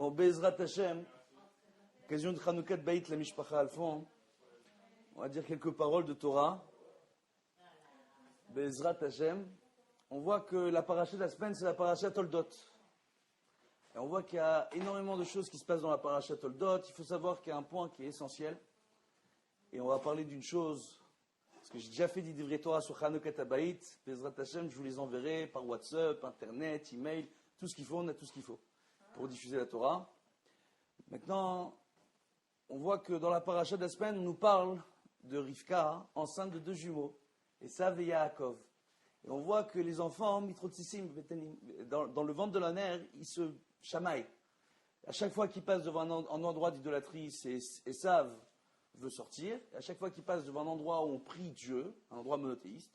Bon, Bezrat Hashem, occasion de Chanoukat Baït, la Mishpacha Alfon, on va dire quelques paroles de Torah. Bezrat Hashem, on voit que la paracha de la semaine, c'est la paracha Toldot. Et on voit qu'il y a énormément de choses qui se passent dans la paracha Toldot. Il faut savoir qu'il y a un point qui est essentiel. Et on va parler d'une chose, parce que j'ai déjà fait des livrets Torah sur Chanoukat Baït. Bezrat Hashem, je vous les enverrai par WhatsApp, Internet, email, tout ce qu'il faut, on a tout ce qu'il faut pour diffuser la Torah. Maintenant, on voit que dans la paracha de la semaine, on nous parle de Rivka, enceinte de 2 jumeaux, Esav et Yaakov. Et on voit que les enfants, mitrotissim, dans le ventre de la mère, ils se chamaillent. À chaque fois qu'ils passent devant un endroit d'idolâtrie, Esav veut sortir. Et à chaque fois qu'ils passent devant un endroit où on prie Dieu, un endroit monothéiste,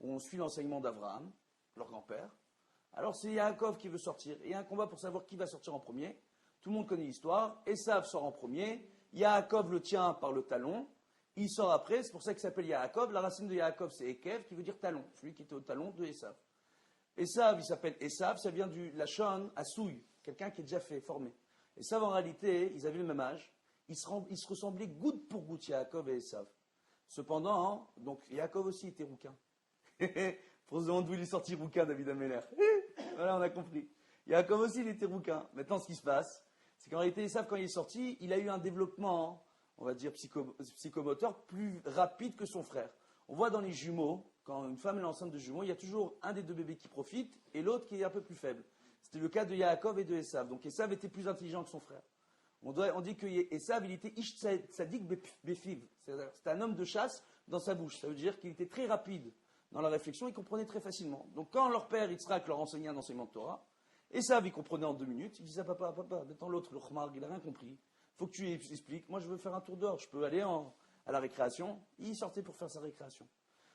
où on suit l'enseignement d'Abraham, leur grand-père, alors c'est Yaakov qui veut sortir. Et il y a un combat pour savoir qui va sortir en premier. Tout le monde connaît l'histoire. Esav sort en premier. Yaakov le tient par le talon. Il sort après. C'est pour ça qu'il s'appelle Yaakov. La racine de Yaakov, c'est Ekev, qui veut dire talon. Celui qui était au talon de Esav. Esav, il s'appelle Esav. Ça vient du Lachon Assouy. Quelqu'un qui est déjà fait, formé. Esav, en réalité, ils avaient le même âge. Ils se ressemblaient goutte pour goutte, Yaakov et Esav. Cependant, donc, Yaakov aussi était rouquin. Pour se demander d'où il est sorti rouquin, David Ameller. Voilà, on a compris. Yaakov aussi, il était rouquin. Maintenant, ce qui se passe, c'est qu'en réalité, Esav, quand il est sorti, il a eu un développement, on va dire, psychomoteur plus rapide que son frère. On voit dans les jumeaux, quand une femme est enceinte de jumeaux, il y a toujours un des 2 bébés qui profite et l'autre qui est un peu plus faible. C'était le cas de Yaakov et de Esav. Donc Esav était plus intelligent que son frère. On dit que Esav, il était ish tzadik befiv. C'était un homme de chasse dans sa bouche. Ça veut dire qu'il était très rapide dans la réflexion, il comprenait très facilement. Donc quand leur père, Yitzhak, leur enseignait un enseignement de Torah, Esav, il comprenait en 2 minutes, il disait à papa, maintenant l'autre, le Khmar, il n'a rien compris. Il faut que tu lui expliques, moi je veux faire un tour dehors, je peux aller à la récréation. Il sortait pour faire sa récréation.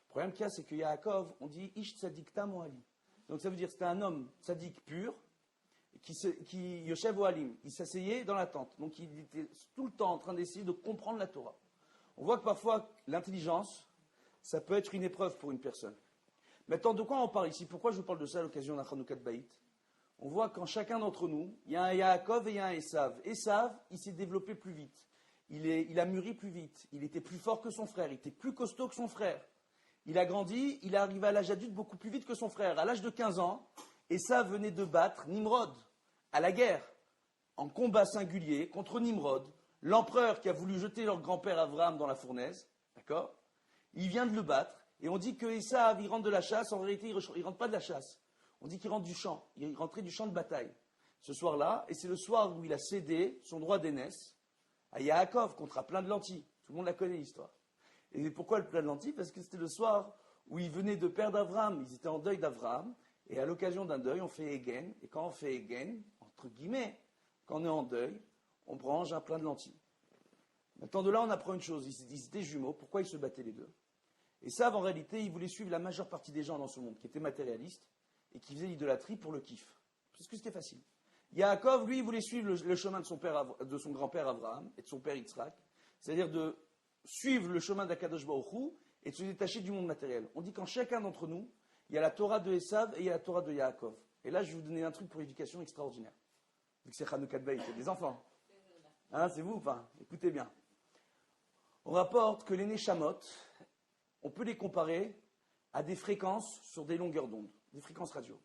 Le problème qu'il y a, c'est que Yaakov, on dit Ish tzadik tam ohalim. Donc ça veut dire que c'était un homme tzadik pur, qui Yoshev ohalim, il s'asseyait dans la tente. Donc il était tout le temps en train d'essayer de comprendre la Torah. On voit que parfois, l'intelligence, ça peut être une épreuve pour une personne. Maintenant, de quoi on parle ici? Pourquoi je vous parle de ça à l'occasion d'un Chanoukat Baït? On voit qu'en chacun d'entre nous, il y a un Yaakov et il y a un Esav. Esav, il s'est développé plus vite. Il a mûri plus vite. Il était plus fort que son frère. Il était plus costaud que son frère. Il a grandi. Il est arrivé à l'âge adulte beaucoup plus vite que son frère. À l'âge de 15 ans, Esav venait de battre Nimrod à la guerre, en combat singulier contre Nimrod, l'empereur qui a voulu jeter leur grand-père Abraham dans la fournaise. D'accord? Il vient de le battre, et on dit que Esav, il rentre de la chasse, en réalité, il ne rentre pas de la chasse. On dit qu'il rentre du champ, il rentrait du champ de bataille. Ce soir-là, et c'est le soir où il a cédé son droit d'aînesse à Yaakov contre un plein de lentilles. Tout le monde la connaît, l'histoire. Et pourquoi le plein de lentilles? Parce que c'était le soir où il venait de perdre Abraham, ils étaient en deuil d'Abraham, et à l'occasion d'un deuil, on fait Egen, et quand on fait Egen, entre guillemets, quand on est en deuil, on mange un plein de lentilles. Maintenant, de là, on apprend une chose, ils étaient jumeaux, pourquoi ils se battaient les deux? Et ça, en réalité, ils voulaient suivre la majeure partie des gens dans ce monde, qui étaient matérialistes, et qui faisaient l'idolâtrie pour le kiff. Parce que c'était facile. Yaakov, lui, il voulait suivre le chemin de son grand-père Abraham, et de son père Yitzhak, c'est-à-dire de suivre le chemin d'Akadosh Baruch Hu, et de se détacher du monde matériel. On dit qu'en chacun d'entre nous, il y a la Torah de Esav, et il y a la Torah de Yaakov. Et là, je vais vous donner un truc pour l'éducation extraordinaire. Vu que c'est Chanoukat Baït, c'est des enfants. Hein, c'est vous ou pas? Écoutez bien. On rapporte que les Neshamot, on peut les comparer à des fréquences sur des longueurs d'onde, des fréquences radio.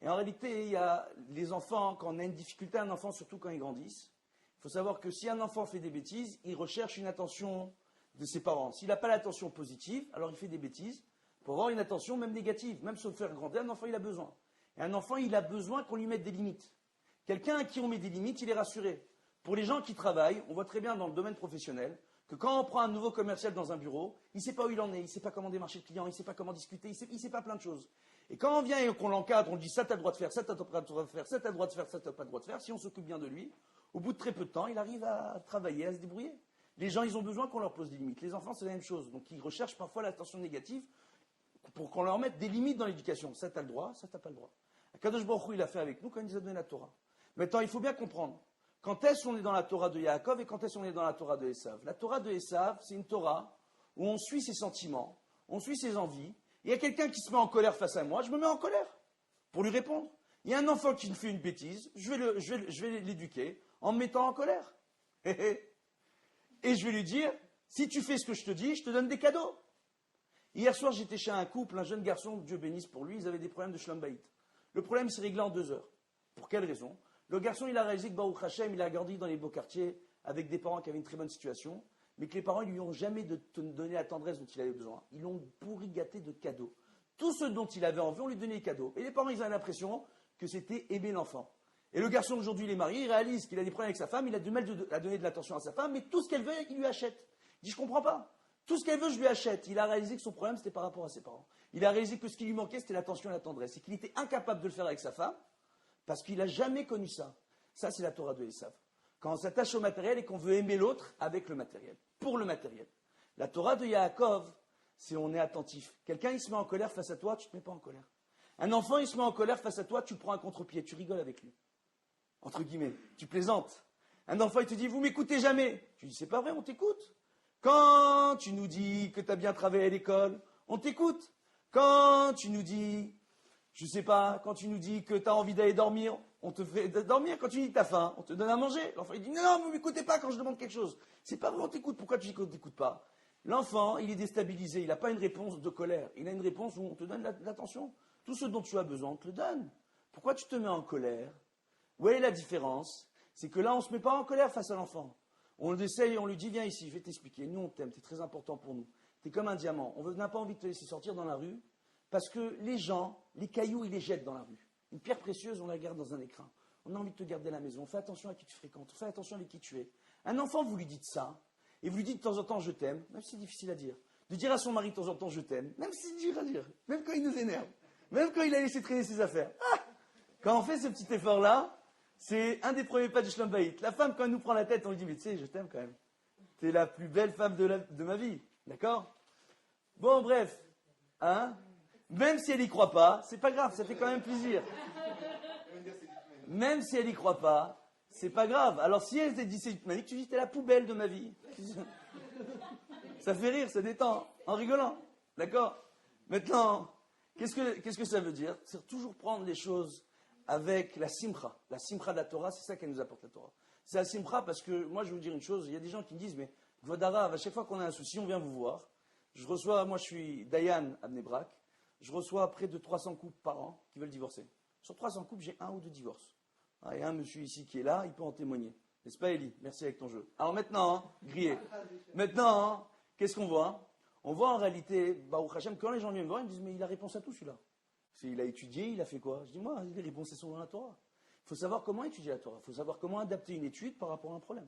Et en réalité, il y a les enfants, quand on a une difficulté à un enfant, surtout quand ils grandissent, il faut savoir que si un enfant fait des bêtises, il recherche une attention de ses parents. S'il n'a pas l'attention positive, alors il fait des bêtises. Pour avoir une attention même négative, même se faire grandir, un enfant, il a besoin. Et un enfant, il a besoin qu'on lui mette des limites. Quelqu'un à qui on met des limites, il est rassuré. Pour les gens qui travaillent, on voit très bien dans le domaine professionnel, que quand on prend un nouveau commercial dans un bureau, il ne sait pas où il en est, il ne sait pas comment démarcher le client, il ne sait pas comment discuter, il ne sait pas plein de choses. Et quand on vient et qu'on l'encadre, on lui dit ça t'as le droit de faire, ça t'as pas le droit de faire, ça t'as le droit de faire, ça t'as pas le droit de faire, si on s'occupe bien de lui, au bout de très peu de temps, il arrive à travailler, à se débrouiller. Les gens, ils ont besoin qu'on leur pose des limites. Les enfants, c'est la même chose. Donc ils recherchent parfois l'attention négative pour qu'on leur mette des limites dans l'éducation. Ça t'as le droit, ça t'as pas le droit. Kadosh Baruch Hu, il a fait avec nous quand il nous a donné la Torah. Maintenant, il faut bien comprendre. Quand est-ce qu'on est dans la Torah de Yaakov et quand est-ce qu'on est dans la Torah de Esav? La Torah de Esav, c'est une Torah où on suit ses sentiments, on suit ses envies. Il y a quelqu'un qui se met en colère face à moi, je me mets en colère pour lui répondre. Il y a un enfant qui fait une bêtise, je vais l'éduquer en me mettant en colère. Et je vais lui dire, si tu fais ce que je te dis, je te donne des cadeaux. Hier soir, j'étais chez un couple, un jeune garçon, Dieu bénisse pour lui, ils avaient des problèmes de shlom bayit. Le problème s'est réglé en 2 heures. Pour quelle raison? Le garçon, il a réalisé que Baruch Hashem, il a grandi dans les beaux quartiers avec des parents qui avaient une très bonne situation, mais que les parents ne lui ont jamais donné la tendresse dont il avait besoin. Ils l'ont pourri gâté de cadeaux. Tout ce dont il avait envie, on lui donnait des cadeaux. Et les parents, ils avaient l'impression que c'était aimer l'enfant. Et le garçon, aujourd'hui, il est marié, il réalise qu'il a des problèmes avec sa femme, il a du mal à donner de l'attention à sa femme, mais tout ce qu'elle veut, il lui achète. Il dit, je comprends pas. Tout ce qu'elle veut, je lui achète. Il a réalisé que son problème, c'était par rapport à ses parents. Il a réalisé que ce qui lui manquait, c'était l'attention et la tendresse. Et qu'il était incapable de le faire avec sa femme, parce qu'il n'a jamais connu ça. Ça, c'est la Torah de Esav. Quand on s'attache au matériel et qu'on veut aimer l'autre avec le matériel, pour le matériel. La Torah de Yaakov, c'est on est attentif. Quelqu'un, il se met en colère face à toi, tu ne te mets pas en colère. Un enfant, il se met en colère face à toi, tu prends un contre-pied, tu rigoles avec lui. Entre guillemets, tu plaisantes. Un enfant, il te dit, vous m'écoutez jamais. Tu dis, c'est pas vrai, on t'écoute. Quand tu nous dis que tu as bien travaillé à l'école, on t'écoute. Quand tu nous dis, je sais pas, quand tu nous dis que tu as envie d'aller dormir, on te fait dormir. Quand tu dis que tu as faim, on te donne à manger. L'enfant, il dit, non, vous m'écoutez pas quand je demande quelque chose. C'est pas vrai, on t'écoute. Pourquoi tu dis qu'on ne t'écoute pas? L'enfant, il est déstabilisé. Il n'a pas une réponse de colère. Il a une réponse où on te donne l'attention. Tout ce dont tu as besoin, on te le donne. Pourquoi tu te mets en colère? Où est la différence? C'est que là, on ne se met pas en colère face à l'enfant. On l'essaye, on lui dit, viens ici, je vais t'expliquer. Nous, on t'aime, tu es très important pour nous. Tu es comme un diamant. On n'a pas envie de te laisser sortir dans la rue parce que les gens, les cailloux, ils les jettent dans la rue. Une pierre précieuse, on la garde dans un écrin. On a envie de te garder à la maison. Fais attention à qui tu fréquentes. Fais attention avec qui tu es. Un enfant, vous lui dites ça, et vous lui dites de temps en temps, je t'aime, même si c'est difficile à dire. De dire à son mari de temps en temps, je t'aime, même si c'est dur à dire. Même quand il nous énerve. Même quand il a laissé traîner ses affaires. Ah, quand on fait ce petit effort-là, c'est un des premiers pas du Shlom Bayit. La femme, quand elle nous prend la tête, on lui dit, mais tu sais, je t'aime quand même. Tu es la plus belle femme de ma vie. D'accord? Bon, bref. Hein? Même si elle n'y croit pas, c'est pas grave, ça fait quand même plaisir. Même si elle n'y croit pas, c'est pas grave. Alors si elle te dit, c'est manique, tu dis, t'es la poubelle de ma vie. Ça fait rire, ça détend, en rigolant. D'accord? Maintenant, qu'est-ce que ça veut dire? C'est toujours prendre les choses avec la simcha. La simcha de la Torah, c'est ça qu'elle nous apporte la Torah. C'est la simcha parce que, moi je vais vous dire une chose, il y a des gens qui me disent, mais Vodarav, à chaque fois qu'on a un souci, on vient vous voir. Moi je suis Dayan à Bnei Brak, je reçois près de 300 couples par an qui veulent divorcer. Sur 300 couples, j'ai 1 ou 2 divorces. Il y a un monsieur ici qui est là, il peut en témoigner. N'est-ce pas, Elie? Merci avec ton jeu. Alors maintenant, grillé. Maintenant, qu'est-ce qu'on voit? On voit en réalité, Baruch Hashem, quand les gens viennent me voir, ils me disent, mais il a réponse à tout celui-là. Il a étudié, il a fait quoi? Je dis, moi, les réponses, elles sont dans la Torah. Il faut savoir comment étudier la Torah. Il faut savoir comment adapter une étude par rapport à un problème.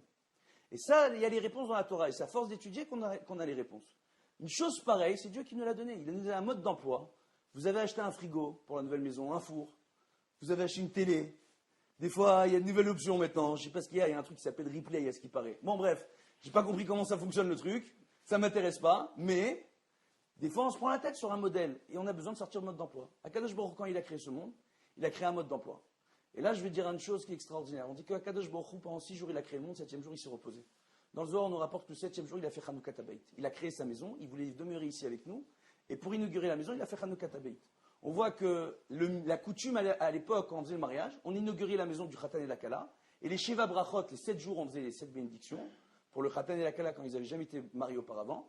Et ça, il y a les réponses dans la Torah. Et c'est à force d'étudier qu'on a les réponses. Une chose pareille, c'est Dieu qui nous l'a donné. Il a nous donné un mode d'emploi. Vous avez acheté un frigo pour la nouvelle maison, un four. Vous avez acheté une télé. Des fois, il y a de nouvelles options maintenant. Je ne sais pas ce qu'il y a. Il y a un truc qui s'appelle Replay, à ce qui paraît. Bon, bref. Je n'ai pas compris comment ça fonctionne le truc. Ça ne m'intéresse pas. Mais, des fois, on se prend la tête sur un modèle. Et on a besoin de sortir de mode d'emploi. Akadosh Baruch Hu, quand il a créé ce monde, il a créé un mode d'emploi. Et là, je vais dire une chose qui est extraordinaire. On dit qu'Akadosh Baruch Hu, pendant 6 jours, il a créé le monde. 7e jour, il s'est reposé. Dans le Zohar, on nous rapporte que le 7e jour, il a fait Chanukah Tabayit. Il a créé sa maison. Il voulait demeurer ici avec nous. Et pour inaugurer la maison, il a fait Chanukah Tabayit. On voit que la coutume à l'époque, quand on faisait le mariage, on inaugurait la maison du Khatan et la Kala, et les Sheva Brachot, les 7 jours, on faisait les 7 bénédictions. Pour le Khatan et la Kala, quand ils n'avaient jamais été mariés auparavant,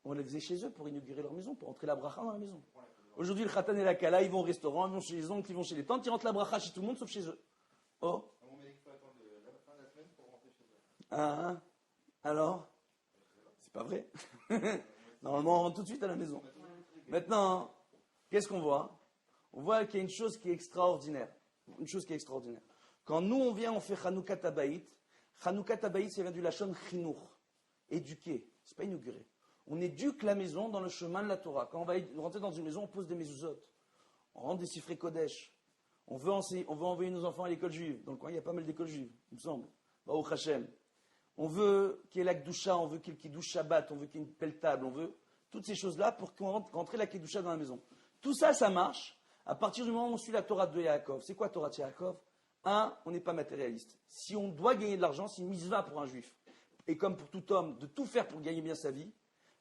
on les faisait chez eux pour inaugurer leur maison, pour entrer la bracha dans la maison. Aujourd'hui, le Khatan et la Kala, ils vont au restaurant, ils vont chez les oncles, ils vont chez les tantes, ils rentrent la bracha chez tout le monde, sauf chez eux. Oh. On m'a dit qu'il faut attendre la fin de la semaine pour rentrer chez eux. Ah, alors? C'est pas vrai. Normalement, on rentre tout de suite à la maison. Maintenant, qu'est-ce qu'on voit? On voit qu'il y a une chose qui est extraordinaire. Une chose qui est extraordinaire. Quand nous, on vient, on fait Chanukah Tabayit. Chanukah Tabayit, ça vient du Lachon Chinour. Éduquer. C'est pas inaugurer. On éduque la maison dans le chemin de la Torah. Quand on va rentrer dans une maison, on pose des mezuzot. On rentre des sifrei kodesh. On veut envoyer nos enfants à l'école juive. Dans le coin, il y a pas mal d'écoles juives, il me semble. Baruch Hashem. On veut qu'il y ait la Kedusha, on veut qu'il y ait le Kiddush Shabbat, on veut qu'il y ait une belle table, on veut toutes ces choses-là pour qu'on rentre la Kedusha dans la maison. Tout ça, ça marche à partir du moment où on suit la Torah de Yaakov. C'est quoi Torah de Yaakov? On n'est pas matérialiste. Si on doit gagner de l'argent, c'est une mitzvah pour un juif. Et comme pour tout homme, de tout faire pour gagner bien sa vie,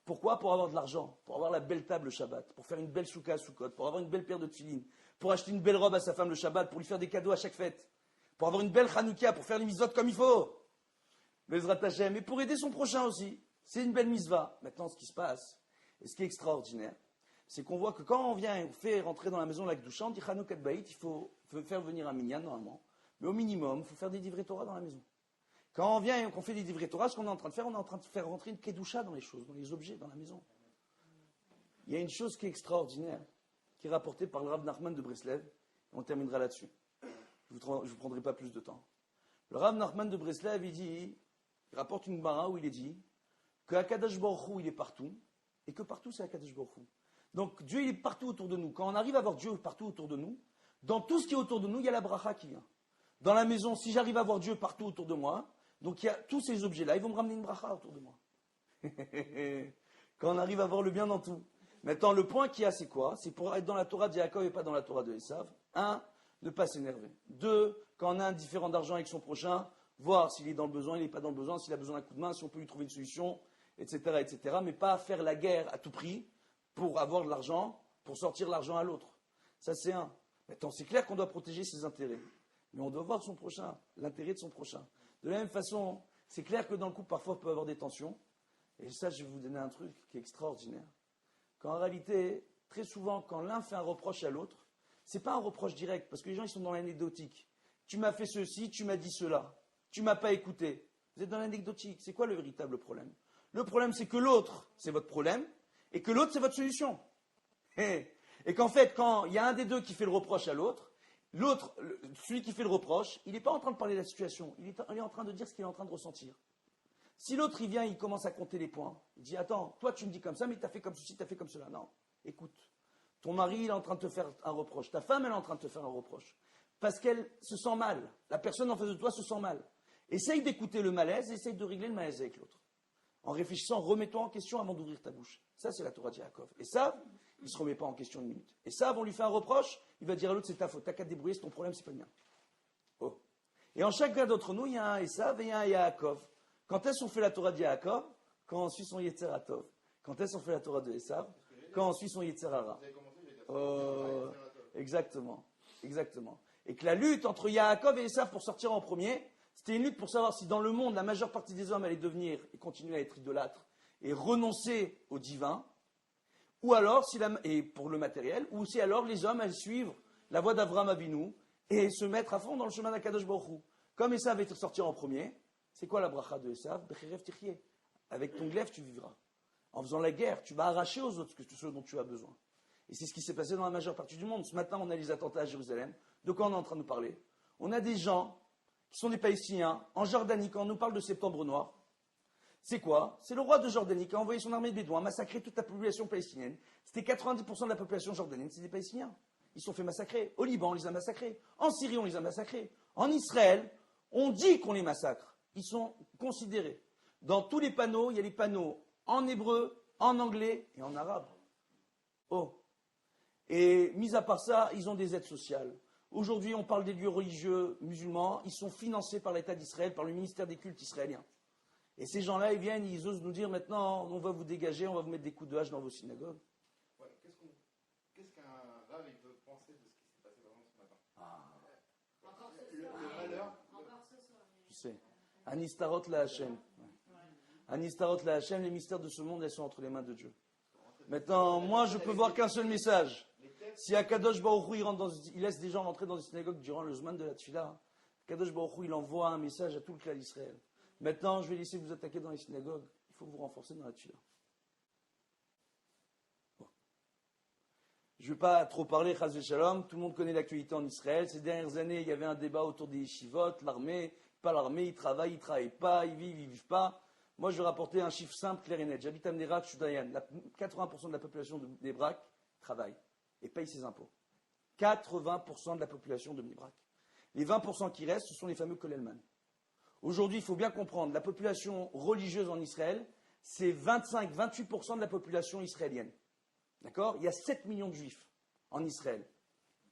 Pourquoi? Pour avoir de l'argent, pour avoir la belle table le Shabbat, pour faire une belle souka à Sukkot, pour avoir une belle paire de tefilines, pour acheter une belle robe à sa femme le Shabbat, pour lui faire des cadeaux à chaque fête, pour avoir une belle Hanouka, pour faire les mitzvot comme il faut. Bezrat Hashem, et pour aider son prochain aussi. C'est une belle mitzvah. Maintenant, ce qui se passe, et ce qui est extraordinaire, c'est qu'on voit que quand on vient et on fait rentrer dans la maison de la Kedusha, on dit Hanoukat Baït, il faut faire venir un minyan normalement, mais au minimum, il faut faire des divrei Torah dans la maison. Quand on vient et qu'on fait des divrei Torah, ce qu'on est en train de faire, on est en train de faire rentrer une Kedusha dans les choses, dans les objets, dans la maison. Il y a une chose qui est extraordinaire, qui est rapportée par le Rav Nachman de Breslev, et on terminera là-dessus. Je ne vous prendrai pas plus de temps. Le Rav Nachman de Breslev, il rapporte une Gemara où il est dit que Akadosh Baruch Hu, il est partout, et que partout c'est Akadosh Baruch Hu. Donc Dieu, il est partout autour de nous. Quand on arrive à voir Dieu partout autour de nous, dans tout ce qui est autour de nous, il y a la bracha qui vient. Dans la maison, si j'arrive à voir Dieu partout autour de moi, donc il y a tous ces objets-là, ils vont me ramener une bracha autour de moi. Quand on arrive à voir le bien dans tout. Maintenant, le point qu'il y a, c'est quoi? C'est pour être dans la Torah de Yaakov et pas dans la Torah de Esav. 1, ne pas s'énerver. 2, quand on a un différend d'argent avec son prochain, voir s'il est dans le besoin, il n'est pas dans le besoin, s'il a besoin d'un coup de main, si on peut lui trouver une solution, etc., etc. Mais pas faire la guerre à tout prix pour avoir de l'argent, pour sortir l'argent à l'autre. Ça, c'est 1. Maintenant, c'est clair qu'on doit protéger ses intérêts. Mais on doit voir son prochain, l'intérêt de son prochain. De la même façon, c'est clair que dans le couple, parfois, il peut y avoir des tensions. Et ça, je vais vous donner un truc qui est extraordinaire. Qu'en réalité, très souvent, quand l'un fait un reproche à l'autre, ce n'est pas un reproche direct, parce que les gens, ils sont dans l'anecdotique. Tu m'as fait ceci, tu m'as dit cela. Tu ne m'as pas écouté. Vous êtes dans l'anecdotique. C'est quoi le véritable problème? Le problème, c'est que l'autre, c'est votre problème, et que l'autre, c'est votre solution. Et qu'en fait, quand il y a un des deux qui fait le reproche à l'autre, celui qui fait le reproche, il n'est pas en train de parler de la situation, il est en train de dire ce qu'il est en train de ressentir. Si l'autre, il vient, il commence à compter les points, il dit, attends, toi tu me dis comme ça, mais tu as fait comme ceci, tu as fait comme cela. Non, écoute, ton mari, il est en train de te faire un reproche, ta femme, elle est en train de te faire un reproche, parce qu'elle se sent mal, la personne en face de toi se sent mal. Essaye d'écouter le malaise, essaye de régler le malaise avec l'autre. En réfléchissant, remets-toi en question avant d'ouvrir ta bouche. Ça, c'est la Torah de Yaakov. Et ça, il ne se remet pas en question une minute. Et ça, on lui fait un reproche, il va dire à l'autre, c'est ta faute, t'as qu'à te débrouiller, c'est ton problème, c'est pas le mien. Oh. Et en chacun d'entre nous, il y a un Esav et il y a un Yaakov. Quand est-ce qu'on fait la Torah de Yaakov? Quand on suit son Yetzer Hatov. Quand est-ce qu'on fait la Torah de Esav? Quand on suit son Yetzer Hara. Exactement. Exactement. Et que la lutte entre Yaakov et Esav pour sortir en premier, c'était une lutte pour savoir si dans le monde, la majeure partie des hommes allait devenir et continuer à être idolâtres et renoncer au divin, ou alors, et pour le matériel, ou si alors les hommes allaient suivre la voie d'Avraham Avinu et se mettre à fond dans le chemin d'Akadosh Baruch Hu. Comme Esav était sortir en premier, c'est quoi la bracha de Esav? Becherev tichye. Avec ton glaive, tu vivras. En faisant la guerre, tu vas arracher aux autres ce dont tu as besoin. Et c'est ce qui s'est passé dans la majeure partie du monde. Ce matin, on a les attentats à Jérusalem. De quoi on est en train de nous parler? On a des gens qui sont des Palestiniens en Jordanie, quand on nous parle de Septembre Noir. C'est quoi? C'est le roi de Jordanie qui a envoyé son armée de bédouins massacrer toute la population palestinienne. C'était 90% de la population jordanienne, c'est des Palestiniens. Ils se sont fait massacrer. Au Liban, on les a massacrés. En Syrie, on les a massacrés. En Israël, on dit qu'on les massacre. Ils sont considérés. Dans tous les panneaux, il y a les panneaux en hébreu, en anglais et en arabe. Oh. Et mis à part ça, ils ont des aides sociales. Aujourd'hui, on parle des lieux religieux musulmans. Ils sont financés par l'État d'Israël, par le ministère des cultes israélien. Et ces gens-là, ils viennent, ils osent nous dire maintenant, on va vous dégager, on va vous mettre des coups de hache dans vos synagogues. Ouais, qu'est-ce qu'un rave peut penser de ce qui s'est passé vraiment ce matin? Encore ce Le soir. malheur. Encore ce soir. Je sais. Anistarot la Hachem. Anistarot la Hachem, les mystères de ce monde, elles sont entre les mains de Dieu. Maintenant, moi, je peux voir qu'un seul message. Si Akadosh Baruch Hu, il laisse des gens rentrer dans une synagogue durant le Zman de la Tfila, Akadosh Baruch Hu, il envoie un message à tout le clan d'Israël. Maintenant, je vais laisser vous attaquer dans les synagogues. Il faut vous renforcer dans la Tfila. Bon. Je ne vais pas trop parler, Chaz Shalom. Tout le monde connaît l'actualité en Israël. Ces dernières années, il y avait un débat autour des yeshivot, l'armée, pas l'armée, ils travaillent pas, ils vivent pas. Moi, je vais rapporter un chiffre simple, clair et net. J'habite à Mnerak, je suis Dayan. 80% de la population de Mnebrak travaille et paye ses impôts. 80% de la population de Mnebrak. Les 20% qui restent, ce sont les fameux Kolelman. Aujourd'hui, il faut bien comprendre, la population religieuse en Israël, c'est 25-28% de la population israélienne. D'accord? Il y a 7 millions de juifs en Israël.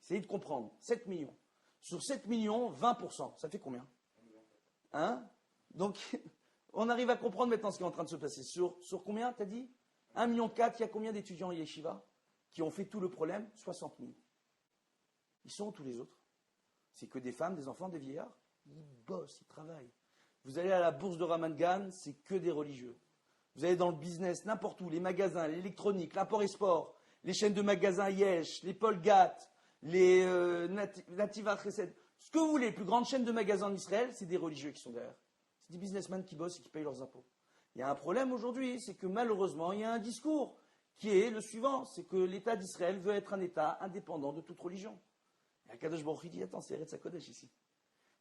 Essayez de comprendre. 7 millions. Sur 7 millions, 20%. Ça fait combien? Hein? Donc, on arrive à comprendre maintenant ce qui est en train de se passer. Sur combien, t'as dit? 1,4 million, il y a combien d'étudiants en yeshiva qui ont fait tout le problème? 60 000. Ils sont où tous les autres? C'est que des femmes, des enfants, des vieillards. Ils bossent, ils travaillent. Vous allez à la bourse de Ramat Gan, c'est que des religieux. Vous allez dans le business, n'importe où, les magasins, l'électronique, l'import-export, les chaînes de magasins Yesh, les Polgat, les Nativa Chesed, ce que vous voulez, les plus grandes chaînes de magasins en Israël, c'est des religieux qui sont derrière. C'est des businessmen qui bossent et qui payent leurs impôts. Il y a un problème aujourd'hui, c'est que malheureusement, il y a un discours qui est le suivant, c'est que l'État d'Israël veut être un État indépendant de toute religion. Et Akadosh Baruch Hu dit, attends, c'est Eretz HaKodesh ici.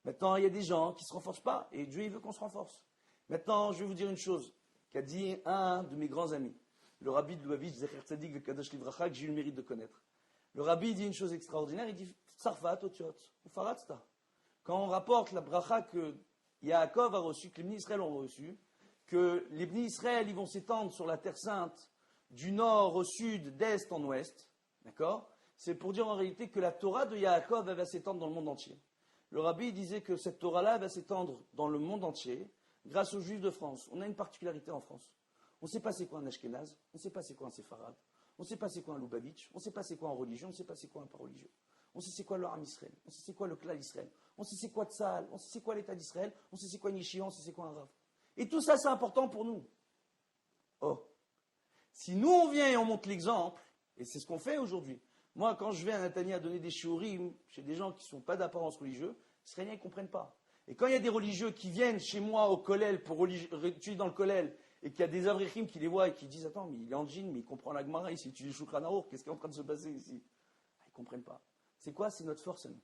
Maintenant, il y a des gens qui ne se renforcent pas, et Dieu, il veut qu'on se renforce. Maintenant, je vais vous dire une chose, qu'a dit un de mes grands amis, le rabbi de Lubavitch, Zecher Tzadik Vekadosh Livracha, que j'ai eu le mérite de connaître. Le rabbi dit une chose extraordinaire, il dit, Tsarfat, Otiot, ou Faratzta. Quand on rapporte la bracha que Yaakov a reçue, que les Bnei Israël ont reçue, que les Bnei Israël, ils vont s'étendre sur la Terre Sainte, du nord au sud, d'est en ouest, d'accord? C'est pour dire en réalité que la Torah de Yaakov, elle va s'étendre dans le monde entier. Le rabbi disait que cette Torah-là va s'étendre dans le monde entier grâce aux Juifs de France. On a une particularité en France. On ne sait pas c'est quoi un Ashkenaz, on ne sait pas c'est quoi un Séfarade, on ne sait pas c'est quoi un Lubavitch, on ne sait pas c'est quoi en religion, on ne sait pas c'est quoi un pas religieux. On sait c'est quoi le Ham Israël, on sait c'est quoi le Klal Israël, on sait c'est quoi Tzahal, on sait c'est quoi l'État d'Israël, on sait c'est quoi une yeshiva, on sait c'est quoi un Rav. Et tout ça, c'est important pour nous. Oh, si nous on vient et on montre l'exemple, et c'est ce qu'on fait aujourd'hui. Moi, quand je vais à Natania donner des shiurim chez des gens qui ne sont pas d'apparence religieuse, les Israéliens ne comprennent pas. Et quand il y a des religieux qui viennent chez moi au kollel pour étudier dans le kollel, et qu'il y a des avrichim qui les voient et qui disent, attends, mais il est en jean, mais il comprend la Gemara ici, il étudie Shulchan Aruch, qu'est-ce qui est en train de se passer ici? Ils ne comprennent pas. C'est quoi? C'est notre force à nous.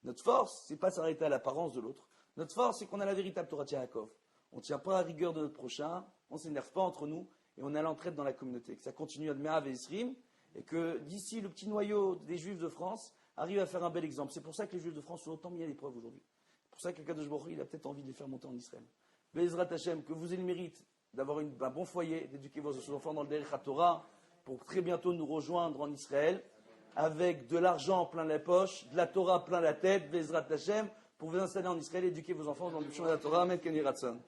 Notre force, c'est pas s'arrêter à l'apparence de l'autre. Notre force, c'est qu'on a la véritable Torah Yaakov. On ne tient pas à la rigueur de notre prochain, on ne s'énerve pas entre nous, et on a l'entraide dans la communauté. Que ça continue à Me'av et Esrim, et que d'ici le petit noyau des Juifs de France arrive à faire un bel exemple. C'est pour ça que les Juifs de France sont autant mis à l'épreuve aujourd'hui. C'est pour ça que Kadosh Baruch Hu, il a peut-être envie de les faire monter en Israël. Be'ezrat Hashem, que vous ayez le mérite d'avoir un bon foyer, d'éduquer vos enfants dans le Derech HaTorah, pour très bientôt nous rejoindre en Israël, avec de l'argent plein la poche, de la Torah plein la tête, Be'ezrat Hashem, pour vous installer en Israël et éduquer vos enfants dans le chemin de la Torah. Amen, Ken Yiratzon.